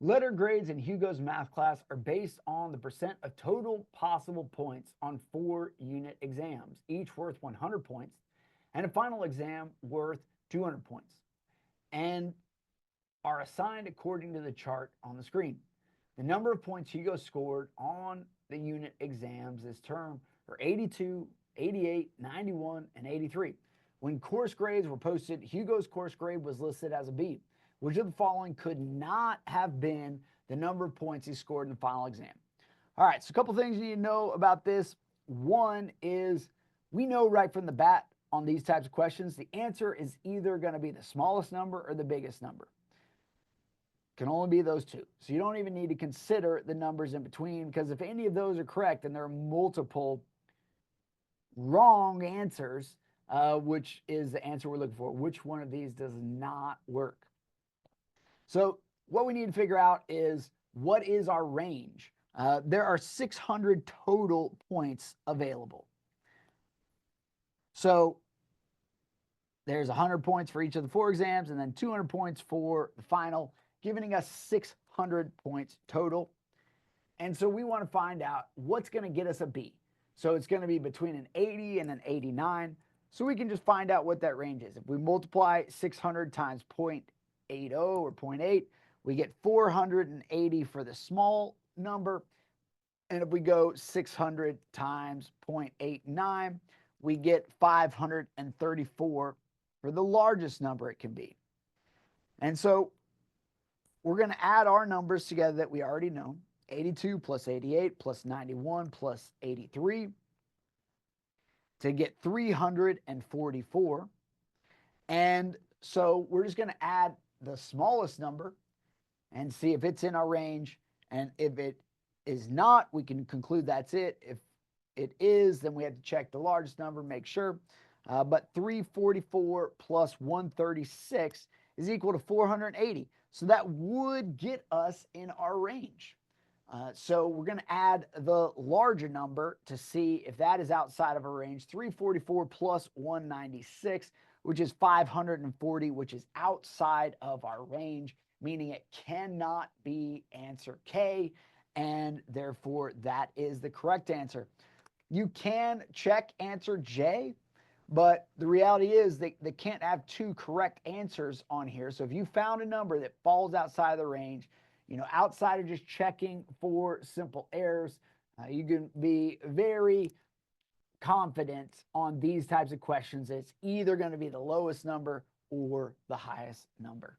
Letter grades in Hugo's math class are based on the percent of total possible points on 4-unit exams, each worth 100 points, and a final exam worth 200 points, and are assigned according to the chart on the screen. The number of points Hugo scored on the unit exams this term are 82, 88, 91, and 83. When course grades were posted, Hugo's course grade was listed as a B. Which of the following could not have been the number of points he scored in the final exam? All right, so a couple things you need to know about this. One is we know right from the bat on these types of questions, the answer is either going to be the smallest number or the biggest number. Can only be those two. So you don't even need to consider the numbers in between, because if any of those are correct, then there are multiple wrong answers, which is the answer we're looking for. Which one of these does not work? So what we need to figure out is, what is our range? There are 600 total points available. So there's 100 points for each of the 4 exams and then 200 points for the final, giving us 600 points total. And so we want to find out what's going to get us a B. So it's going to be between an 80 and an 89. So we can just find out what that range is. If we multiply 600 times 0.80 or 0.8, we get 480 for the small number. And if we go 600 times 0.89, we get 534 for the largest number it can be. And so we're going to add our numbers together that we already know. 82 plus 88 plus 91 plus 83 to get 344. And so we're just going to add the smallest number and see if it's in our range. And if it is not, we can conclude that's it. If it is, then we have to check the largest number, make sure. But 344 plus 136 is equal to 480. So that would get us in our range. So we're going to add the larger number to see if that is outside of our range. 344 plus 196, which is 540, which is outside of our range, meaning it cannot be answer K, and therefore that is the correct answer. You can check answer J, but the reality is they can't have 2 correct answers on here. So if you found a number that falls outside of the range, outside of just checking for simple errors, you can be very confident on these types of questions. It's either going to be the lowest number or the highest number.